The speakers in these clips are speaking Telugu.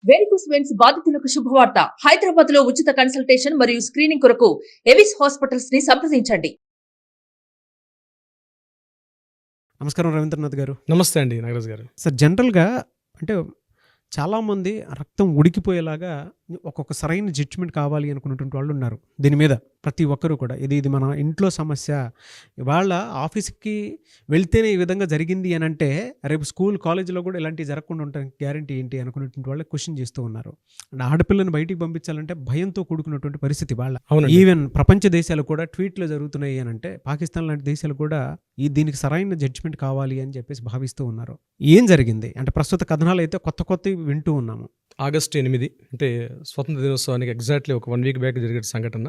వేరికోస్ వెయిన్స్ బాధితులకు శుభవార్త. హైదరాబాద్ లో ఉచిత కన్సల్టేషన్ మరియు స్క్రీనింగ్ కొరకు ఎవిస్ హాస్పిటల్స్ ని సంప్రదించండి. నమస్కారం రవీంద్రనాథ్ గారు. నమస్తే అండి నాగరాజ్ గారు. సార్, జనరల్గా అంటే చాలామంది రక్తం ఉడికిపోయేలాగా ఒక్కొక్క సరైన జడ్జిమెంట్ కావాలి అనుకున్నటువంటి వాళ్ళు ఉన్నారు. దీని మీద ప్రతి ఒక్కరూ కూడా ఇది మన ఇంట్లో సమస్య, వాళ్ళ ఆఫీస్కి వెళ్తేనే ఈ విధంగా జరిగింది అని అంటే రేపు స్కూల్ కాలేజీలో కూడా ఇలాంటివి జరగకుండా ఉంటానికి గ్యారంటీ ఏంటి అనుకున్నటువంటి వాళ్ళు క్వశ్చన్ చేస్తూ ఉన్నారు. అండ్ ఆడపిల్లని బయటికి పంపించాలంటే భయంతో కూడుకున్నటువంటి పరిస్థితి వాళ్ళ. ఈవెన్ ప్రపంచ దేశాలు కూడా ట్వీట్లు జరుగుతున్నాయి అని అంటే పాకిస్తాన్ లాంటి దేశాలు కూడా దీనికి సరైన జడ్జిమెంట్ కావాలి అని చెప్పేసి భావిస్తూ ఉన్నారు. ఏం జరిగింది అంటే ప్రస్తుత కథనాలు అయితే కొత్త వింటూ ఉన్నాము. ఆగస్టు 8 అంటే స్వతంత్ర దినోత్సవానికి ఎగ్జాక్ట్లీ ఒక 1 వీక్ బ్యాక్ జరిగే సంఘటన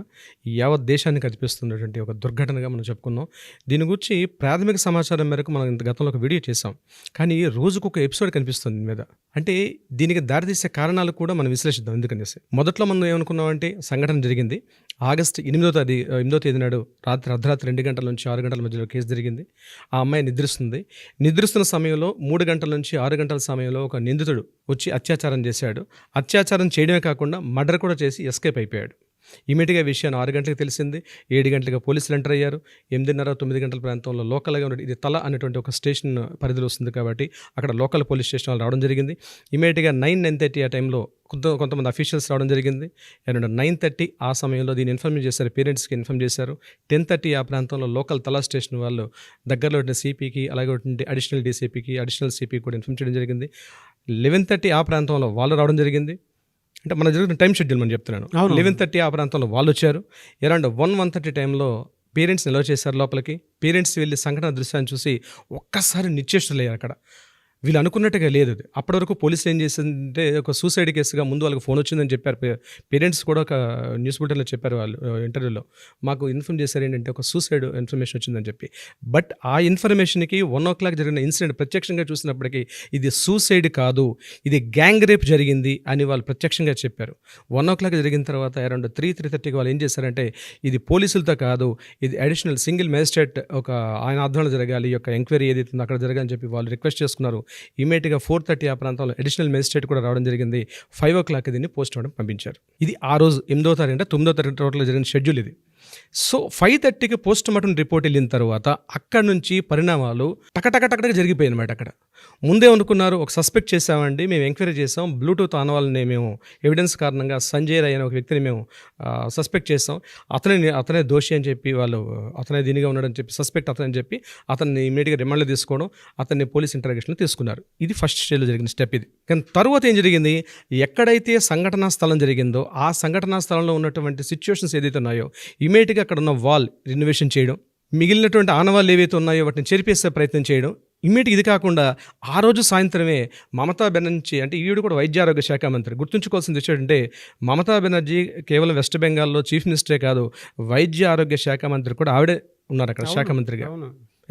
యావత్ దేశాన్ని కనిపిస్తున్నటువంటి ఒక దుర్ఘటనగా మనం చెప్పుకున్నాం. దీని గురించి ప్రాథమిక సమాచారం మేరకు మనం గతంలో ఒక వీడియో చేసాం, కానీ రోజుకు ఒక ఎపిసోడ్ కనిపిస్తుంది దీని మీద. అంటే దీనికి దారితీసే కారణాలు కూడా మనం విశ్లేషిద్దాం. ఎందుకనేసి మొదట్లో మనం ఏమనుకున్నామంటే సంఘటన జరిగింది ఆగస్టు 8వ తేదీ నాడు అర్ధరాత్రి 2 గంటల నుంచి 6 గంటల మధ్యలో కేసు జరిగింది. ఆ అమ్మాయి నిద్రిస్తున్న సమయంలో 3 గంటల నుంచి 6 గంటల సమయంలో ఒక నిందితుడు వచ్చి అత్యాచారం చేశాడు. అత్యాచారం చేయడమే కాకుండా మర్డర్ కూడా చేసి ఎస్కేప్ అయిపోయాడు. ఇమీడియట్గా విషయాన్ని 6 గంటలకు తెలిసింది. 7 గంటలకు పోలీసులు ఎంటర్ అయ్యారు. 8:30, 9 గంటల ప్రాంతంలో లోకల్గా ఉన్న ఇది తల అనేటువంటి ఒక స్టేషన్ పరిధిలో వస్తుంది కాబట్టి అక్కడ లోకల్ పోలీస్ స్టేషన్ వాళ్ళు రావడం జరిగింది. ఇమీడియట్గా 9:30 ఆ టైంలో కొంతమంది అఫీషియల్స్ రావడం జరిగింది. 9:30 ఆ సమయంలో దీన్ని ఇన్ఫర్మ్ చేశారు, పేరెంట్స్కి ఇన్ఫర్మ్ చేశారు. 10:30 ఆ ప్రాంతంలో లోకల్ తలా స్టేషన్ వాళ్ళు దగ్గరలో ఉన్న సిపికి అలాగే అడిషనల్ డీసీపీకి అడిషనల్ సిపికి కూడా ఇన్ఫర్మ్ చేయడం జరిగింది. 11:30 ఆ ప్రాంతంలో వాళ్ళు రావడం జరిగింది. అంటే మన జరుగుతున్న టైం షెడ్యూల్ మనం చెప్తున్నాను. 11:30 ఆ ప్రాంతంలో వాళ్ళు వచ్చారు. అరౌండ్ 1:30 టైంలో పేరెంట్స్ని ఎలా చేశారు లోపలికి. పేరెంట్స్ వెళ్ళి సంఘటన దృశ్యాన్ని చూసి ఒక్కసారి నిశ్చేష్టులయ్యారు. అక్కడ వీళ్ళు అనుకున్నట్టుగా లేదు. అప్పటి వరకు పోలీసులు ఏం చేసిందంటే ఒక సూసైడ్ కేసుగా ముందు వాళ్ళకి ఫోన్ వచ్చిందని చెప్పారు. పేరెంట్స్ కూడా ఒక న్యూస్ బులెటిన్లో చెప్పారు వాళ్ళు ఇంటర్వ్యూలో. మాకు ఇన్ఫర్మ్ చేశారు ఏంటంటే ఒక సూసైడ్ ఇన్ఫర్మేషన్ వచ్చిందని చెప్పి. బట్ ఆ ఇన్ఫర్మేషన్కి 1 o'clock జరిగిన ఇన్సిడెంట్ ప్రత్యక్షంగా చూసినప్పటికీ ఇది సూసైడ్ కాదు, ఇది గ్యాంగ్ రేప్ జరిగింది అని వాళ్ళు ప్రత్యక్షంగా చెప్పారు. 1 o'clock జరిగిన తర్వాత అరౌండ్ 3:30కి వాళ్ళు ఏం చేశారంటే ఇది పోలీసులతో కాదు, ఇది అడిషనల్ సింగిల్ మేజిస్ట్రేట్ ఒక ఆయన ఆధ్వర్యంలో జరగాలి, ఈ యొక్క ఎంక్వైరీ ఏదైతే ఉందో అక్కడ జరగాలని చెప్పి వాళ్ళు రిక్వెస్ట్ చేసుకున్నారు. ఇమీడియట్గా 4:30 ఆ ప్రాంతంలో అడిషనల్ మేజిస్ట్రేట్ కూడా రావడం జరిగింది. 5 o'clock దీన్ని పోస్ట్ మార్టం పంపించారు. ఇది ఆ రోజు 8వ తారీఖు అంటే 9వ తారీఖు టోటల్గా జరిగిన షెడ్యూల్ ఇది. సో 5:30కి పోస్ట్ మార్టం రిపోర్ట్ వెళ్ళిన తర్వాత అక్కడ నుంచి పరిణామాలు టకటక జరిగిపోయాయి అనమాట. అక్కడ ముందే అనుకున్నారు ఒక సస్పెక్ట్ చేసామండి, మేము ఎంక్వైరీ చేసాం, బ్లూటూత్ ఆనవాళ్ళని మేము ఎవిడెన్స్ కారణంగా సంజయ్ రాయ్ అనే ఒక వ్యక్తిని మేము సస్పెక్ట్ చేసాం, అతనే దోషి అని చెప్పి వాళ్ళు అతనే దీనిగా ఉన్నాడని చెప్పి సస్పెక్ట్ అతనని చెప్పి అతన్ని ఇమీడియట్గా రిమాండ్లో తీసుకోవడం, అతన్ని పోలీస్ ఇంటరాగేషన్లో తీసుకున్నారు. ఇది ఫస్ట్ స్టేజ్లో జరిగిన స్టెప్ ఇది. కానీ తర్వాత ఏం జరిగింది, ఎక్కడైతే సంఘటనా స్థలం జరిగిందో ఆ సంఘటనా స్థలంలో ఉన్నటువంటి సిచ్యువేషన్స్ ఏదైతే ఉన్నాయో ఇమీడియట్గా అక్కడ ఉన్న వాల్ రినోవేషన్ చేయడం, మిగిలినటువంటి ఆనవాళ్ళు ఏవైతే ఉన్నాయో వాటిని చెరిపేసే ప్రయత్నం చేయడం. ఇమీడియట్ ఇది కాకుండా ఆ రోజు సాయంత్రమే మమతా బెనర్జీ, అంటే ఈవిడ కూడా వైద్య ఆరోగ్య శాఖ మంత్రి, గుర్తుంచుకోవాల్సింది ఏంటంటే మమతా బెనర్జీ కేవలం వెస్ట్ బెంగాల్లో చీఫ్ మినిస్టరే కాదు, వైద్య ఆరోగ్య శాఖ మంత్రి కూడా ఆవిడే ఉన్నారు అక్కడ శాఖ మంత్రిగా.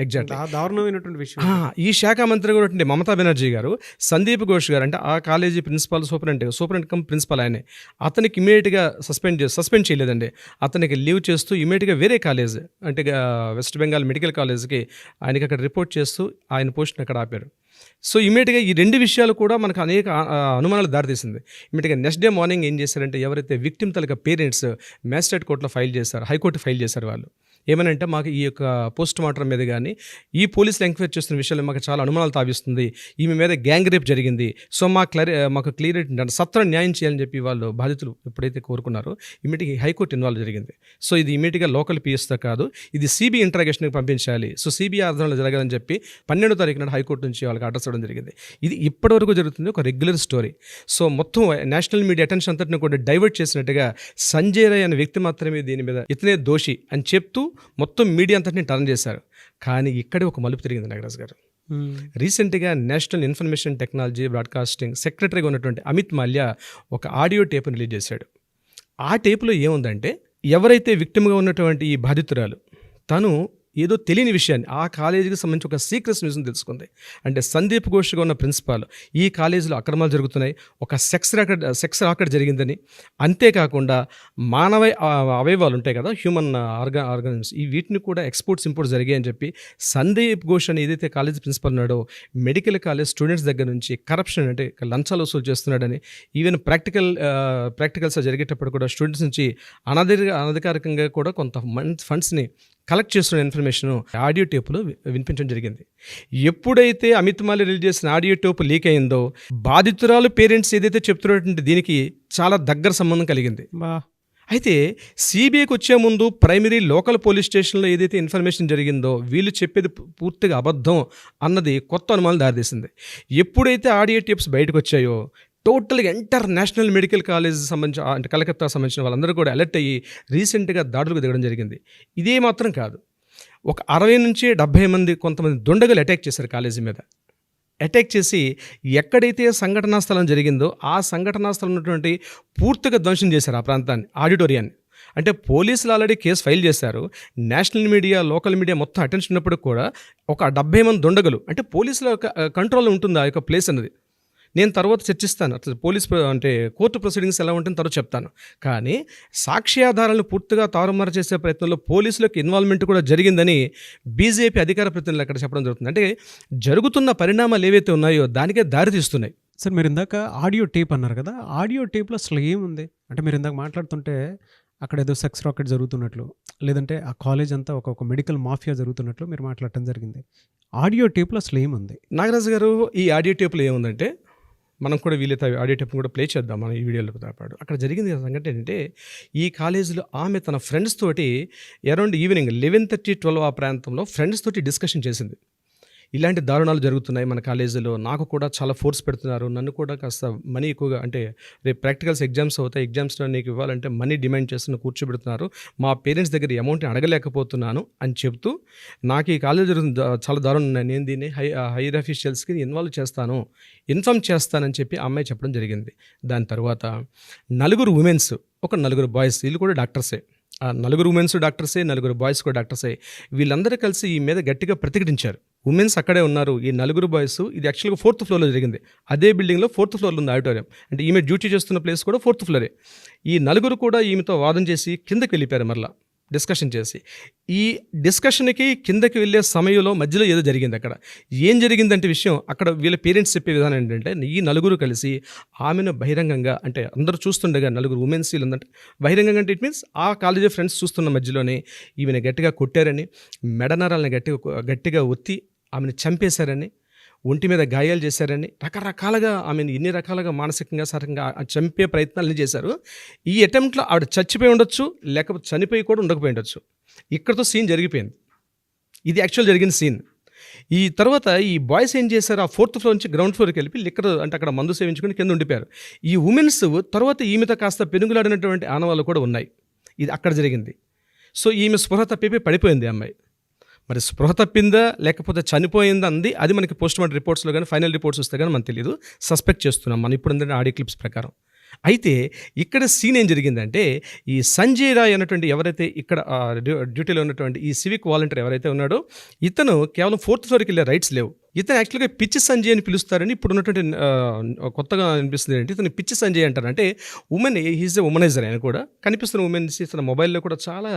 ఎగ్జాక్ట్లీ దారుణమైనటువంటి విషయం. ఈ శాఖ మంత్రి కూడా మమతా బెనర్జీ గారు, సందీప్ ఘోష్ గారు అంటే ఆ college principal superintendent cum principal ఆయనే, అతనికి ఇమీడియట్గా సస్పెండ్ చేయలేదండి. అతనికి లీవ్ చేస్తూ ఇమీడియట్గా వేరే కాలేజ్ అంటే వెస్ట్ బెంగాల్ మెడికల్ కాలేజ్కి ఆయనకి అక్కడ రిపోర్ట్ చేస్తూ ఆయన పోస్ట్ని అక్కడ ఆపారు. సో ఇమీడియట్గా ఈ 2 విషయాలు కూడా మనకు అనేక అనుమానాలు దారితీసింది. ఇమీడియట్గా నెక్స్ట్ డే మార్నింగ్ ఏం చేశారంటే ఎవరైతే విక్టిమ్ తలక పేరెంట్స్ మ్యాజిస్ట్రేట్ కోర్టులో హైకోర్టు ఫైల్ చేశారు. వాళ్ళు ఏమనంటే మాకు ఈ యొక్క పోస్ట్ మార్టం మీద కానీ ఈ పోలీసులు ఎంక్వైరీ చేస్తున్న విషయాలు మాకు చాలా అనుమానాలు తావిస్తుంది, ఈమె మీద గ్యాంగ్ రేప్ జరిగింది, సో మాకు క్లియర్ సత్వర న్యాయం చేయాలని చెప్పి వాళ్ళు బాధితులు ఎప్పుడైతే కోరుకున్నారో ఇమీడియట్గా హైకోర్టు ఇన్వాల్వ్ జరిగింది. సో ఇది ఇమీడియట్గా లోకల్ పిఎస్తో కాదు, ఇది సిబిఐ ఇంటరాగేషన్కి పంపించాలి, సో సిబిఐ ఆధ్వర్యంలో జరగాలని చెప్పి 12వ తారీఖు నాడు హైకోర్టు నుంచి వాళ్ళకి ఆర్డర్స్ ఇవ్వడం జరిగింది. ఇది ఇప్పటివరకు జరుగుతుంది ఒక రెగ్యులర్ స్టోరీ. సో మొత్తం నేషనల్ మీడియా అటెన్షన్ అంతటిని కూడా డైవర్ట్ చేసినట్టుగా సంజయ్ రాయ్ అనే వ్యక్తి మాత్రమే దీని మీద ఇతనే దోషి అని చెప్తూ మొత్తం మీడియా అంతటిని టర్న్ చేశారు. కానీ ఇక్కడే ఒక మలుపు తిరిగింది నాగరాజ్ గారు. రీసెంట్గా నేషనల్ ఇన్ఫర్మేషన్ టెక్నాలజీ బ్రాడ్కాస్టింగ్ సెక్రటరీగా ఉన్నటువంటి అమిత్ మాల్యా ఒక ఆడియో టేప్ని రిలీజ్ చేశాడు. ఆ టేపులో ఏముందంటే ఎవరైతే విక్టిమ్గా ఉన్నటువంటి ఈ బాధితురాలు తను ఏదో తెలియని విషయాన్ని ఆ కాలేజీకి సంబంధించి ఒక సీక్రెట్స్ న్యూస్ని తెలుసుకుంది. అంటే సందీప్ ఘోష్గా ఉన్న ప్రిన్సిపాల్ ఈ కాలేజీలో అక్రమాలు జరుగుతున్నాయి, ఒక సెక్స్ రాకెట్ జరిగిందని, అంతేకాకుండా మానవ అవయవాలు ఉంటాయి కదా, హ్యూమన్ ఆర్గానిజమ్స్, ఈ వీటిని కూడా ఎక్స్పోర్ట్స్ ఇంపోర్ట్స్ జరిగాయని చెప్పి సందీప్ ఘోష్ అని ఏదైతే కాలేజీ ప్రిన్సిపల్ ఉన్నాడో మెడికల్ కాలేజ్ స్టూడెంట్స్ దగ్గర నుంచి కరప్షన్ అంటే లంచాలు వసూలు చేస్తున్నాడని, ఈవెన్ ప్రాక్టికల్స్ జరిగేటప్పుడు కూడా స్టూడెంట్స్ నుంచి అనధికారికంగా కూడా కొంత ఫండ్స్ని కలెక్ట్ చేస్తున్న ఇన్ఫర్మేషన్ ఆడియో టేపులో వినిపించడం జరిగింది. ఎప్పుడైతే అమిత్ మాలి రిలీజ్ చేసిన ఆడియో టేపు లీక్ అయిందో బాధితురాలు పేరెంట్స్ ఏదైతే చెప్తున్నటువంటి దీనికి చాలా దగ్గర సంబంధం కలిగింది. అయితే సిబిఐకి వచ్చే ముందు ప్రైమరీ లోకల్ పోలీస్ స్టేషన్లో ఏదైతే ఇన్ఫర్మేషన్ జరిగిందో వీళ్ళు చెప్పేది పూర్తిగా అబద్ధం అన్నది కొత్త అనుమానాలు దారితీసింది. ఎప్పుడైతే ఆడియో టేప్స్ బయటకు వచ్చాయో టోటల్గా ఇంటర్నేషనల్ మెడికల్ కాలేజ్ సంబంధించిన అంటే కలకత్తా సంబంధించిన వాళ్ళందరూ కూడా అలర్ట్ అయ్యి రీసెంట్గా దాడులకు దిగడం జరిగింది. ఇదే మాత్రం కాదు, ఒక 60 నుంచి 70 మంది కొంతమంది దుండగులు అటాక్ చేశారు కాలేజీ మీద. అటాక్ చేసి ఎక్కడైతే సంఘటనా స్థలం జరిగిందో ఆ సంఘటనా స్థలం ఉన్నటువంటి పూర్తిగా ధ్వంసం చేశారు ఆ ప్రాంతాన్ని, ఆడిటోరియాన్ని. అంటే పోలీసులు ఆల్రెడీ కేసు ఫైల్ చేశారు, నేషనల్ మీడియా లోకల్ మీడియా మొత్తం అటెన్షన్ ఉన్నప్పుడు కూడా ఒక 70 మంది దుండగులు, అంటే పోలీసుల కంట్రోల్లో ఉంటుంది ఆ యొక్క ప్లేస్ అన్నది. నేను తర్వాత చర్చిస్తాను, అసలు అంటే కోర్టు ప్రొసీడింగ్స్ ఎలా ఉంటుందో తర్వాత చెప్తాను. కానీ సాక్ష్యాధారాలను పూర్తిగా తారుమారు చేసే ప్రయత్నంలో పోలీసులకు ఇన్వాల్వ్మెంట్ కూడా జరిగిందని బీజేపీ అధికార ప్రతినిధులు అక్కడ చెప్పడం జరుగుతుంది. అంటే జరుగుతున్న పరిణామాలు ఏవైతే ఉన్నాయో దానికే దారి తీస్తున్నాయి. సార్, మీరు ఇందాక ఆడియో టేప్ అన్నారు కదా, ఆడియో టేప్లో అసలు ఏముంది? అంటే మీరు ఇందాక మాట్లాడుతుంటే అక్కడ ఏదో సెక్స్ రాకెట్ జరుగుతున్నట్లు, లేదంటే ఆ కాలేజ్ అంతా ఒక మెడికల్ మాఫియా జరుగుతున్నట్లు మీరు మాట్లాడటం జరిగింది. ఆడియో టేప్లో అసలు ఏముంది? నాగరాజు గారు, ఈ ఆడియో టేప్లో ఏముందంటే మనం కూడా వీలైతే ఆడియో టేప్ని కూడా ప్లే చేద్దాం మన ఈ వీడియోలో పాటు. అక్కడ జరిగింది సంగతి ఏంటంటే ఈ కాలేజీలో ఆమె తన ఫ్రెండ్స్ తోటి అరౌండ్ ఈవినింగ్ 11:30-12 ఆ ప్రాంతంలో ఫ్రెండ్స్ తోటి డిస్కషన్ చేసింది. ఇలాంటి దారుణాలు జరుగుతున్నాయి మన కాలేజీలో, నాకు కూడా చాలా ఫోర్స్ పెడుతున్నారు, నన్ను కూడా కాస్త మనీ ఎక్కువగా, అంటే రేపు ప్రాక్టికల్స్ ఎగ్జామ్స్ అవుతాయి, ఎగ్జామ్స్లో నీకు ఇవ్వాలంటే మనీ డిమాండ్ చేస్తున్న కూర్చోబెడుతున్నారు, మా పేరెంట్స్ దగ్గర అమౌంట్ని అడగలేకపోతున్నాను అని చెప్తూ నాకు ఈ కాలేజ్ చాలా దారుణం ఉన్నాయి, నేను దీన్ని హైయర్ అఫీషియల్స్కి ఇన్ఫార్మ్ చేస్తానని చెప్పి ఆ అమ్మాయి చెప్పడం జరిగింది. దాని తర్వాత 4 ఉమెన్స్, 4 బాయ్స్, వీళ్ళు కూడా డాక్టర్సే, 4 ఉమెన్స్ డాక్టర్సే, 4 బాయ్స్ కూడా డాక్టర్సే, వీళ్ళందరూ కలిసి ఈ మీద గట్టిగా ప్రతిఘటించారు. ఉమెన్స్ అక్కడే ఉన్నారు, ఈ 4 బాయ్స్, ఇది యాక్చువల్గా 4th ఫ్లోర్లో జరిగింది, అదే బిల్డింగ్లో 4th ఫ్లోర్లో ఉంది ఆడిటోరియం, అంటే ఈమె డ్యూటీ చేస్తున్న ప్లేస్ కూడా 4th ఫ్లోరే. ఈ 4 కూడా ఈమెతో వాదన చేసి కిందకి వెళ్ళిపోయారు, మరలా డిస్కషన్ చేసి. ఈ డిస్కషన్కి కిందకి వెళ్ళే సమయంలో మధ్యలో ఏదో జరిగింది. అక్కడ ఏం జరిగిందంటే విషయం, అక్కడ వీళ్ళ పేరెంట్స్ చెప్పే విధానం ఏంటంటే ఈ 4 కలిసి ఆమెను బహిరంగంగా, అంటే అందరూ చూస్తుండగా 4 ఉమెన్స్ వీళ్ళందంటే బహిరంగంగా, అంటే ఇట్ మీన్స్ ఆ కాలేజీ ఫ్రెండ్స్ చూస్తున్న మధ్యలోనే ఈమెను గట్టిగా కొట్టారని, మెడనరాలను గట్టిగా ఒత్తి ఆమెను చంపేశారని, ఒంటి మీద గాయాలు చేశారని, రకరకాలుగా ఆమెను ఎన్ని రకాలుగా మానసికంగా శారీరకంగా చంపే ప్రయత్నాలు చేశారు. ఈ అటెంప్ట్లో ఆవిడ చచ్చిపోయి ఉండొచ్చు, లేకపోతే చనిపోయి కూడా ఉండకపోయి ఉండొచ్చు. ఇక్కడతో సీన్ జరిగిపోయింది. ఇది యాక్చువల్ జరిగిన సీన్. ఈ తర్వాత ఈ బాయ్స్ ఏం చేశారు, ఆ 4th ఫ్లోర్ నుంచి గ్రౌండ్ ఫ్లోర్కి వెళ్ళి లిక్కర్ అంటే అక్కడ మందు సేవించుకుని కింద ఉండిపోయారు. ఈ ఉమెన్స్ తర్వాత ఈమెతో కాస్త పెనుగులాడినటువంటి ఆనవాళ్ళు కూడా ఉన్నాయి. ఇది అక్కడ జరిగింది. సో ఈమె స్పృహ తప్పి పడిపోయింది అమ్మాయి. మరి స్పృహ తప్పిందా లేకపోతే చనిపోయిందా అంది, అది మనకి పోస్ట్ మార్టం రిపోర్ట్స్లో కానీ ఫైనల్ రిపోర్ట్స్ వస్తే కానీ మనకు తెలియదు, సస్పెక్ట్ చేస్తున్నాం మనం ఇప్పుడు ఆడియో క్లిప్స్ ప్రకారం. అయితే ఇక్కడ సీన్ ఏం జరిగిందంటే ఈ సంజయ్ రాయ్ అన్నటువంటి ఎవరైతే ఇక్కడ డ్యూటీలో ఉన్నటువంటి ఈ సివిక్ వాలంటీర్ ఎవరైతే ఉన్నాడో ఇతను కేవలం 4th ఫ్లోర్కి వెళ్ళే రైట్స్ లేవు. ఇతను యాక్చువల్గా పిచ్చి సంజయ్ అని పిలుస్తారని ఇప్పుడు ఉన్నటువంటి కొత్తగా అనిపిస్తుంది ఏంటి, ఇతను పిచ్చి సంజయ్ అంటారు. అంటే హీజ్ ఎ ఉమనైజర్. ఆయన కూడా కనిపిస్తున్న ఉమెన్స్ తన మొబైల్లో కూడా చాలా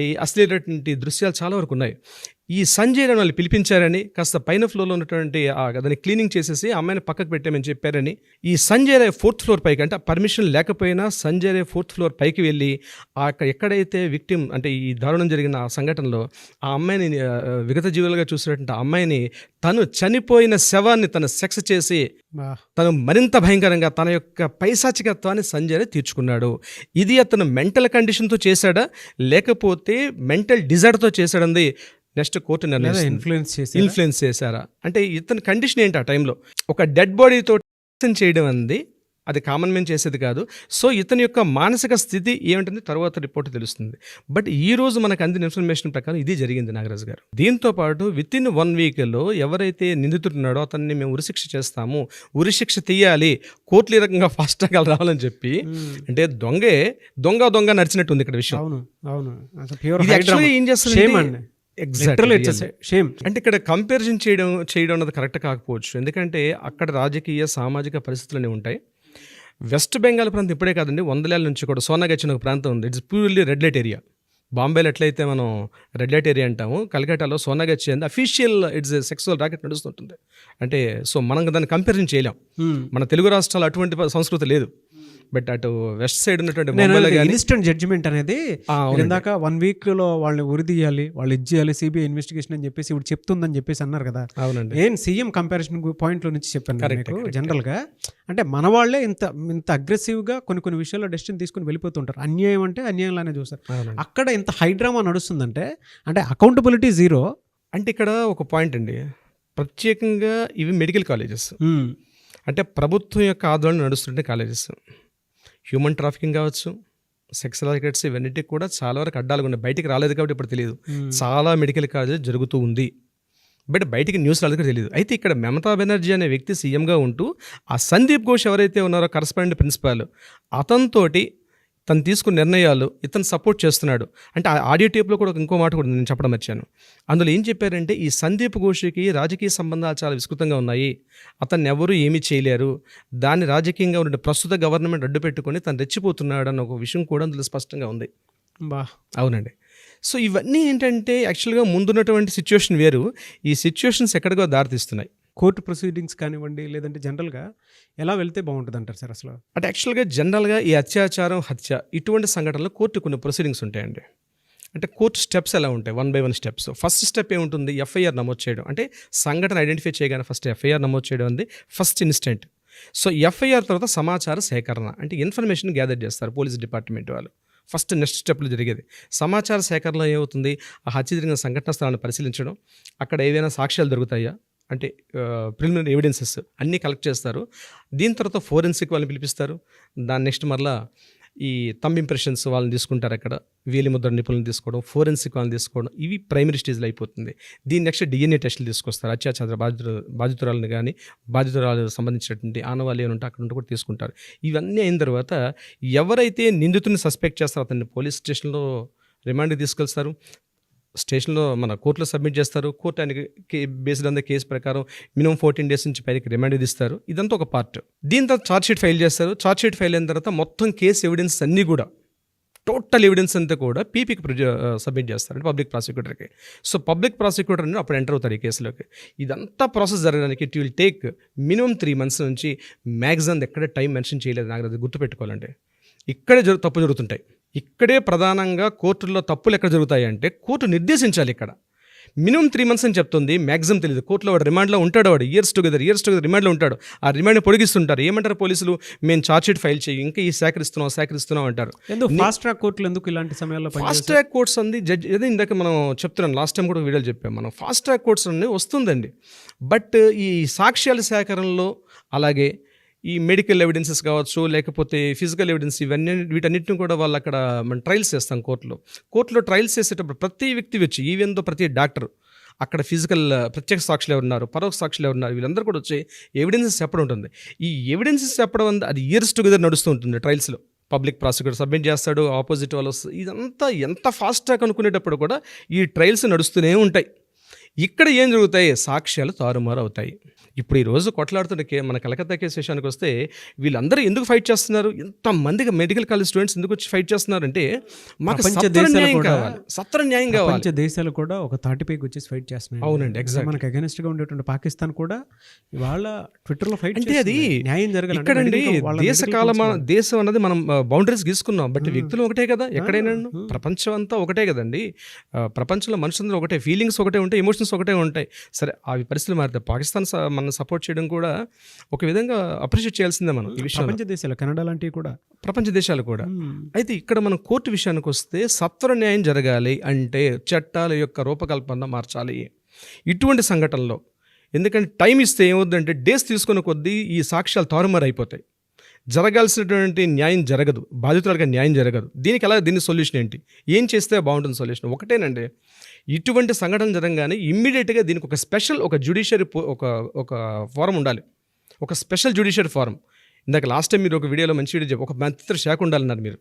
ఈ అశ్లీలటువంటి దృశ్యాలు చాలా వరకు ఉన్నాయి. ఈ సంజయ్ రాయ్ వాళ్ళు పిలిపించారని, కాస్త పైన ఫ్లోర్లో ఉన్నటువంటి దాన్ని క్లీనింగ్ చేసేసి అమ్మాయిని పక్కకు పెట్టామని చెప్పారని, ఈ సంజయ్ రాయ్ 4th ఫ్లోర్ పైకి, అంటే పర్మిషన్ లేకపోయినా సంజయ్ రాయ్ 4th ఫ్లోర్ పైకి వెళ్ళి ఎక్కడైతే విక్టిమ్ అంటే ఈ దారుణం జరిగిన ఆ సంఘటనలో ఆ అమ్మాయిని విగత జీవులుగా చూసినటువంటి ఆ అమ్మాయిని తను చనిపోయిన శవాన్ని తను సెక్స్ చేసి తను మరింత భయంకరంగా తన యొక్క పైశాచికత్వాన్ని సంజయ్ రాయ్ తీర్చుకున్నాడు. ఇది అతను మెంటల్ కండిషన్తో చేశాడా లేకపోతే మెంటల్ డిజార్డర్తో చేశాడంది నెక్స్ట్ కోర్టు ఇన్ఫ్లుయెన్స్ చేశారా? అంటే ఇతని కండిషన్ ఏంటి ఆ టైంలో, ఒక డెడ్ బాడీతో చేయడం అంది అది కామన్ మ్యాన్ చేసేది కాదు. సో ఇతని యొక్క మానసిక స్థితి ఏమిటంది తర్వాత రిపోర్ట్ తెలుస్తుంది. బట్ ఈ రోజు మనకు అందిన ఇన్ఫర్మేషన్ ప్రకారం ఇది జరిగింది నాగరాజు గారు. దీంతో పాటు వితిన్ 1 వీక్లో ఎవరైతే నిందితుడున్నాడో అతన్ని మేము ఉరిశిక్ష చేస్తాము, ఉరిశిక్ష తీయాలి, కోర్టులు ఈ రకంగా ఫాస్ట్ ట్రాక్ రావాలని చెప్పి, అంటే దొంగ నడిచినట్టు ఉంది ఇక్కడ విషయం. అవును. ఏం చేస్తుంది, లిటరల్లీ ఇట్స్ షేమ్. అంటే ఇక్కడ కంపారిజన్ చేయడం అన్నది కరెక్ట్ కాకపోవచ్చు. ఎందుకంటే అక్కడ రాజకీయ సామాజిక పరిస్థితులు అనేవి ఉంటాయి. వెస్ట్ బెంగాల్ ప్రాంతం ఇప్పుడే కాదండి, 100 ఏళ్ళ నుంచి కూడా సోనాగచ్ అనే ఒక ప్రాంతం ఉంది. It's purely red light area. బాంబేలో ఎట్లయితే మనం రెడ్ లైట్ ఏరియా అంటాము, కలకట్టాలో సోనాగచ్ అంది అఫీషియల్ ఇట్స్ సెక్సువల్ రాకెట్ నడుస్తుంటుంది. అంటే సో మనం దాన్ని కంపారిజన్ చేయలేం. మన తెలుగు రాష్ట్రాలు అటువంటి సంస్కృతి లేదు. బట్ అటు వెస్ట్ సైడ్ ఉన్నటువంటి ఇన్స్టెంట్ జడ్జిమెంట్ అనేది ఇందాక 1 week వాళ్ళని ఉరి తీయాలి, వాళ్ళు ఇచ్చేయాలి, సిబిఐ ఇన్వెస్టిగేషన్ అని చెప్పేసి ఇప్పుడు చెప్తుందని చెప్పేసి అన్నారు కదా. అవునండి, ఏం సీఎం కంపారిజన్ పాయింట్లో నుంచి చెప్పాను జనరల్గా. అంటే మన వాళ్ళే ఇంత అగ్రెసివ్గా కొన్ని విషయాల్లో డెసిషన్ తీసుకుని వెళ్ళిపోతుంటారు. అన్యాయం అంటే అన్యాయంలానే చూస్తారు. అక్కడ ఇంత హైడ్రామా నడుస్తుందంటే అంటే అకౌంటబిలిటీ జీరో. అంటే ఇక్కడ ఒక పాయింట్ అండి, ప్రత్యేకంగా ఇవి మెడికల్ కాలేజెస్, అంటే ప్రభుత్వం యొక్క ఆందోళన నడుస్తుంటే కాలేజెస్. హ్యూమన్ ట్రాఫికింగ్ కావచ్చు, సెక్స్ రాకెట్స్, ఇవన్నిటికి కూడా చాలా వరకు అడ్డాలుగా ఉన్నాయి. బయటికి రాలేదు కాబట్టి ఇప్పుడు తెలియదు. చాలా మెడికల్ కాలేజెస్ జరుగుతూ ఉంది, బట్ బయటికి న్యూస్ రాలేదు కూడా తెలియదు. అయితే ఇక్కడ మమతా బెనర్జీ అనే వ్యక్తి సీఎంగా ఉంటూ ఆ సందీప్ ఘోష్ ఎవరైతే ఉన్నారో కరస్పాండెంట్ ప్రిన్సిపాల్, అతనితోటి తను తీసుకున్న నిర్ణయాలు ఇతను సపోర్ట్ చేస్తున్నాడు. అంటే ఆ ఆడియో టేప్లో కూడా ఇంకో మాట కూడా నేను చెప్పడం వచ్చాను. అందులో ఏం చెప్పారంటే ఈ సందీప్ ఘోష్కి రాజకీయ సంబంధాలు చాలా విస్తృతంగా ఉన్నాయి, అతన్ని ఎవరు ఏమీ చేయలేరు, దాన్ని రాజకీయంగా ఉన్న ప్రస్తుత గవర్నమెంట్ అడ్డు పెట్టుకొని తను రెచ్చిపోతున్నాడు అన్న ఒక విషయం కూడా అందులో స్పష్టంగా ఉంది. అవునండి. సో ఇవన్నీ ఏంటంటే యాక్చువల్గా ముందున్నటువంటి సిచ్యువేషన్ వేరు, ఈ సిచ్యువేషన్స్ ఎక్కడికో దారితీస్తున్నాయి. కోర్టు ప్రొసీడింగ్స్ కానివ్వండి, లేదంటే జనరల్గా ఎలా వెళ్తే బాగుంటుంది అంటారు సార్ అసలు? అంటే యాక్చువల్గా జనరల్గా ఈ అత్యాచారం, హత్య ఇటువంటి సంఘటనలో కోర్టు కొన్ని ప్రొసీడింగ్స్ ఉంటాయండి. అంటే కోర్టు స్టెప్స్ ఎలా ఉంటాయి, 1 by 1 స్టెప్స్. ఫస్ట్ స్టెప్ ఏముంటుంది, ఎఫ్ఐఆర్ నమోదు చేయడం. అంటే సంఘటన ఐడెంటిఫై చేయగానే ఫస్ట్ ఎఫ్ఐఆర్ నమోదు చేయడం ఉంది ఫస్ట్ ఇన్స్టెంట్. సో ఎఫ్ఐఆర్ తర్వాత సమాచార సేకరణ, అంటే ఇన్ఫర్మేషన్ గ్యాదర్ చేస్తారు పోలీస్ డిపార్ట్మెంట్ వాళ్ళు. ఫస్ట్ నెక్స్ట్ స్టెప్లో జరిగేది సమాచార సేకరణలో ఏమవుతుంది, ఆ హత్య జరిగిన సంఘటన స్థలాన్ని పరిశీలించడం, అక్కడ ఏదైనా సాక్ష్యాలు దొరుకుతాయా, అంటే ప్రిలిమినరీ ఎవిడెన్సెస్ అన్నీ కలెక్ట్ చేస్తారు. దీని తర్వాత ఫోరెన్సిక్ వాళ్ళని పిలిపిస్తారు. దాని నెక్స్ట్ మరలా ఈ థంబ్ ఇంప్రెషన్స్ వాళ్ళని తీసుకుంటారు, అక్కడ వేలిముద్ర నిపుణులను తీసుకోవడం, ఫోరెన్సిక్ వాళ్ళని తీసుకోవడం, ఇవి ప్రైమరీ స్టేజ్లో అయిపోతుంది. దీని నెక్స్ట్ డిఎన్ఏ టెస్టులు తీసుకొస్తారు. అత్యాచార బాధితురాలను కానీ బాధితురాలు సంబంధించినటువంటి ఆనవాళ్ళు ఏమైనా ఉంటే అక్కడ ఉంటే కూడా తీసుకుంటారు. ఇవన్నీ అయిన తర్వాత ఎవరైతే నిందితుడిని సస్పెక్ట్ చేస్తారో అతన్ని పోలీస్ స్టేషన్లో రిమాండ్కి తీసుకెళ్తారు. స్టేషన్లో మన కోర్టులో సబ్మిట్ చేస్తారు. కోర్టు ఆయనకి బేస్డ్ ఆన్ ద కేసు ప్రకారం మినిమం 14 days నుంచి పైకి రిమాండ్ విధిస్తారు. ఇదంతా ఒక పార్ట్. దీని తర్వాత ఛార్జ్షీట్ ఫైల్ చేస్తారు. ఛార్జ్షీట్ ఫైల్ అయిన తర్వాత మొత్తం కేసు ఎవిడెన్స్ అన్నీ కూడా టోటల్ ఎవిడెన్స్ అంతా కూడా పీపీకి సబ్మిట్ చేస్తారు, అంటే పబ్లిక్ ప్రాసిక్యూటర్కి. సో పబ్లిక్ ప్రాసిక్యూటర్ అని అప్పుడు ఎంటర్ అవుతారు ఈ కేసులోకి. ఇదంతా ప్రాసెస్ జరగడానికి it will take minimum 3 months నుంచి మ్యాక్సిమం ఎక్కడ టైం మెన్షన్ చేయలేదు. నాకు అది గుర్తుపెట్టుకోవాలంటే ఇక్కడే తప్పు జరుగుతుంటాయి. ఇక్కడే ప్రధానంగా కోర్టుల్లో తప్పులు ఎక్కడ జరుగుతాయి అంటే కోర్టు నిర్దేశించాలి. ఇక్కడ మినిమం 3 months అని చెప్తుంది, మ్యాక్సిమం తెలియదు. కోర్టులో వాడు రిమాండ్లో ఉంటాడు, వాడు ఇయర్స్ టుగెదర్ రిమాండ్లో ఉంటాడు. ఆ రిమాండ్ పొడిగిస్తుంటారు. ఏమంటారు పోలీసులు, మేము ఛార్జ్షీట్ ఫైల్ చేయి, ఇంకా ఈ సేకరిస్తున్నాం అంటారు. ఫాస్ట్ ట్రాక్ కోర్టులు ఎందుకు ఇలాంటి సమయాల్లో? ఫాస్ట్ ట్రాక్ కోర్ట్స్ అంది జడ్జి ఏదో ఇందాక మనం చెప్తున్నాం, లాస్ట్ టైం కూడా వీడియోలు చెప్పాం మనం. ఫాస్ట్ ట్రాక్ కోర్ట్స్ అన్నీ వస్తుందండి, బట్ ఈ సాక్ష్యాల సేకరణలో అలాగే ఈ మెడికల్ ఎవిడెన్సెస్ కావచ్చు, లేకపోతే ఫిజికల్ ఎవిడెన్స్, వీటన్నిటిని కూడా వాళ్ళు అక్కడ మనం ట్రయల్స్ చేస్తాం కోర్టులో ట్రయల్స్ చేసేటప్పుడు ప్రతి వ్యక్తి వచ్చి, ఈవెన్ దో ప్రతి డాక్టర్ అక్కడ ఫిజికల్ ప్రత్యక్ష సాక్షులు ఎవరున్నారు, పరోక్ష సాక్షులు ఎవరున్నారు, వీళ్ళందరూ కూడా వచ్చి ఎవిడెన్సెస్ చెప్పడం ఉంటుంది. ఈ ఎవిడెన్సెస్ చెప్పడం అది ఇయర్స్ టుగెదర్ నడుస్తూ ఉంటుంది ట్రయల్స్లో. పబ్లిక్ ప్రాసిక్యూటర్ సబ్మిట్ చేస్తాడు, ఆపోజిట్ వాళ్ళు వస్తుంది. ఇదంతా ఎంత ఫాస్ట్ ట్రాక్ అనుకునేటప్పుడు కూడా ఈ ట్రయల్స్ నడుస్తూనే ఉంటాయి. ఇక్కడ ఏం జరుగుతాయి, సాక్ష్యాలు తారుమారు అవుతాయి. ఇప్పుడు ఈరోజు కొట్లాడుతుంటే మన కలకత్తా కేసు విషయానికి వస్తే వీళ్ళందరూ ఎందుకు ఫైట్ చేస్తున్నారు, ఎంతమందికి మెడికల్ కాలేజ్ స్టూడెంట్స్ ఎందుకు వచ్చి ఫైట్ చేస్తున్నారంటే మాకు సత్వర న్యాయం కావాలి. దేశాలు కూడా ఒక తాటిపైకి వచ్చేసి ఫైట్ చేస్తున్నాయి. అవునండి, ఎగ్జాక్ట్. మనకు అగైనెస్ట్ గా ఉండేటువంటి పాకిస్తాన్ కూడా ఇవాళ ట్విట్టర్లో ఫైట్ అంటే అది న్యాయం జరగాలి. ఇక్కడండి దేశం అన్నది మనం బౌండరీస్ గీసుకున్నాం, బట్ వ్యక్తులు ఒకటే కదా, ఎక్కడైనా ప్రపంచం అంతా ఒకటే కదండి. ప్రపంచంలో మనుషులందరూ ఒకటే, ఫీలింగ్స్ ఒకటే ఉంటాయి, ఎమోషన్స్ ఒకటే ఉంటాయి. సరే అవి పరిస్థితులు మారుతాయి. పాకిస్తాన్ మనం సపోర్ట్ చేయడం కూడా ఒక విధంగా అప్రిషియేట్ చేయాల్సిందే మనం. ఈ విషయం ప్రపంచ దేశాలు, కెనడా లాంటివి కూడా, ప్రపంచ దేశాలు కూడా. అయితే ఇక్కడ మనం కోర్టు విషయానికి వస్తే సత్వర న్యాయం జరగాలి అంటే చట్టాల యొక్క రూపకల్పన మార్చాలి ఇటువంటి సంఘటనలో. ఎందుకంటే టైం ఇస్తే ఏమవుతుందంటే డేస్ తీసుకున్న కొద్దీ ఈ సాక్ష్యాలు తారుమారు అయిపోతాయి, జరగాల్సినటువంటి న్యాయం జరగదు, బాధితురాలుగా న్యాయం జరగదు. దీని సొల్యూషన్ ఏంటి, ఏం చేస్తే బాగుంటుంది సొల్యూషన్? ఒకటేనండి, ఇటువంటి సంఘటన జరగగానే ఇమ్మీడియట్గా దీనికి ఒక స్పెషల్ ఒక జ్యుడిషియరీ ఒక ఫోరం ఉండాలి, ఒక స్పెషల్ జ్యుడిషియరీ ఫోరం. ఇందాక లాస్ట్ టైం మీరు ఒక వీడియోలో మంచి వీడియో చెప్పి ఒక మంత్రిత్వ శాఖ ఉండాలన్నారు మీరు.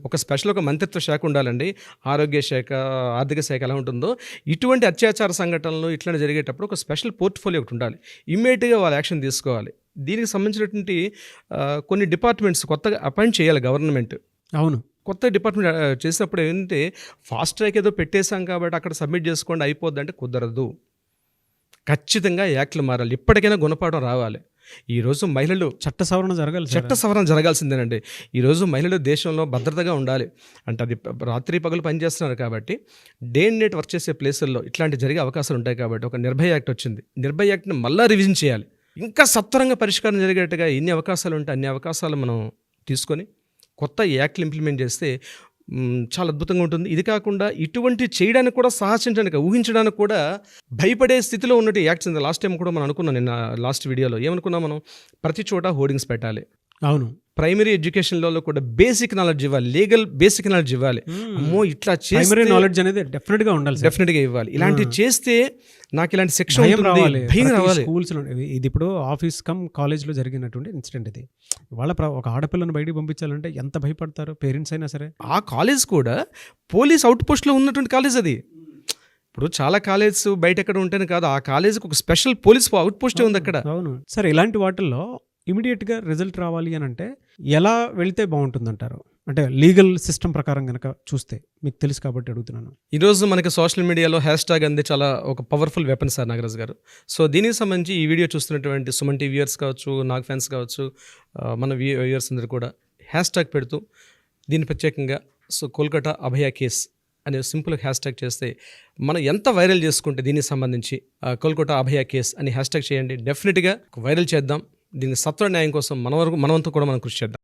ఒక స్పెషల్ ఒక మంత్రిత్వ శాఖ ఉండాలండి. ఆరోగ్య శాఖ, ఆర్థిక శాఖ ఎలా ఉంటుందో ఇటువంటి అత్యాచార సంఘటనలు ఇట్లాంటి జరిగేటప్పుడు ఒక స్పెషల్ పోర్ట్ఫోలియో ఒకటి ఉండాలి. ఇమ్మీడియట్గా వాళ్ళు యాక్షన్ తీసుకోవాలి. దీనికి సంబంధించినటువంటి కొన్ని డిపార్ట్మెంట్స్ కొత్తగా అపాయింట్ చేయాలి గవర్నమెంట్. అవును, కొత్త డిపార్ట్మెంట్ చేసినప్పుడు ఏంటంటే ఫాస్ట్ ట్రాక్ ఏదో పెట్టేశాం కాబట్టి అక్కడ సబ్మిట్ చేసుకోండి అయిపోద్ది అంటే కుదరదు. ఖచ్చితంగా యాక్ట్లు మారాలి. ఇప్పటికైనా గుణపాఠం రావాలి. ఈరోజు మహిళలు చట్ట సవరణ జరగాలి, చట్ట సవరణ జరగాల్సిందేనండి. ఈరోజు మహిళలు దేశంలో భద్రతగా ఉండాలి అంటే అది రాత్రి పగలు పనిచేస్తున్నారు కాబట్టి డే అండ్ నైట్ వర్క్ చేసే ప్లేసుల్లో ఇట్లాంటి జరిగే అవకాశాలు ఉంటాయి కాబట్టి ఒక నిర్భయ యాక్ట్ వచ్చింది. నిర్భయ యాక్ట్ని మళ్ళీ రివిజన్ చేయాలి. ఇంకా సత్వరంగా పరిష్కారం జరిగేట్టుగా ఎన్ని అవకాశాలు ఉంటే అన్ని అవకాశాలు మనం తీసుకొని కొత్త యాక్ట్లు ఇంప్లిమెంట్ చేస్తే చాలా అద్భుతంగా ఉంటుంది. ఇది కాకుండా ఇటువంటి చేయడానికి కూడా సాహసించడానికి ఊహించడానికి కూడా భయపడే స్థితిలో ఉన్నట్టు యాక్ట్స్. లాస్ట్ టైం కూడా మనం అనుకున్నాం, నిన్న లాస్ట్ వీడియోలో ఏమనుకున్నాం మనం, ప్రతి చోట హోర్డింగ్స్ పెట్టాలి. అవును, ప్రైమరీ ఎడ్యుకేషన్లో కూడా బేసిక్ నాలెడ్జ్ ఇవ్వాలి, లీగల్ బేసిక్ నాలెడ్జ్ ఇవ్వాలి. అమ్మో ఇట్లా ప్రైమరీ నాలెడ్జ్ అనేది డెఫినెట్గా ఉండాలి, డెఫినెట్గా ఇవ్వాలి. ఇలాంటివి చేస్తే నాకు ఇలాంటి శిక్ష రావాలి, భయం రావాలి. స్కూల్స్లో ఇది ఇప్పుడు ఆఫీస్ కమ్ కాలేజ్లో జరిగినటువంటి ఇన్సిడెంట్ ఇది. వాళ్ళ ఒక ఆడపిల్లను బయటికి పంపించాలంటే ఎంత భయపడతారు పేరెంట్స్ అయినా సరే. ఆ కాలేజ్ కూడా పోలీస్ అవుట్ పోస్ట్లో ఉన్నటువంటి కాలేజ్ అది. ఇప్పుడు చాలా కాలేజ్ బయట ఎక్కడ ఉంటేనే కాదు, ఆ కాలేజ్కి ఒక స్పెషల్ పోలీస్ అవుట్ పోస్టే ఉంది అక్కడ. అవును సరే, ఇలాంటి వాటిల్లో ఇమీడియట్గా రిజల్ట్ రావాలి అని అంటే ఎలా వెళితే బాగుంటుందంటారు? అంటే లీగల్ సిస్టమ్ ప్రకారం కనుక చూస్తే, మీకు తెలుసు కాబట్టి అడుగుతున్నాను. ఈరోజు మనకి సోషల్ మీడియాలో హ్యాష్ ట్యాగ్ అంది చాలా ఒక పవర్ఫుల్ వెపన్ సార్ నాగరాజ్ గారు. సో దీనికి సంబంధించి ఈ వీడియో చూస్తున్నటువంటి సుమన్ టీవీ వ్యూయర్స్ కావచ్చు, నాగ్ ఫ్యాన్స్ కావచ్చు, మన వ్యూయర్స్ అందరూ కూడా హ్యాష్ ట్యాగ్ పెడుతూ దీన్ని ప్రత్యేకంగా సో కోల్కతా అభయ కేస్ అనే సింపుల్ హ్యాష్ ట్యాగ్ చేస్తే మనం ఎంత వైరల్ చేసుకుంటే దీనికి సంబంధించి కోల్కతా అభయ కేస్ అని హ్యాష్ ట్యాగ్ చేయండి. డెఫినెట్గా వైరల్ చేద్దాం. దీనికి సత్వర న్యాయం కోసం మనవంతు కూడా మనం కృషి చేద్దాం.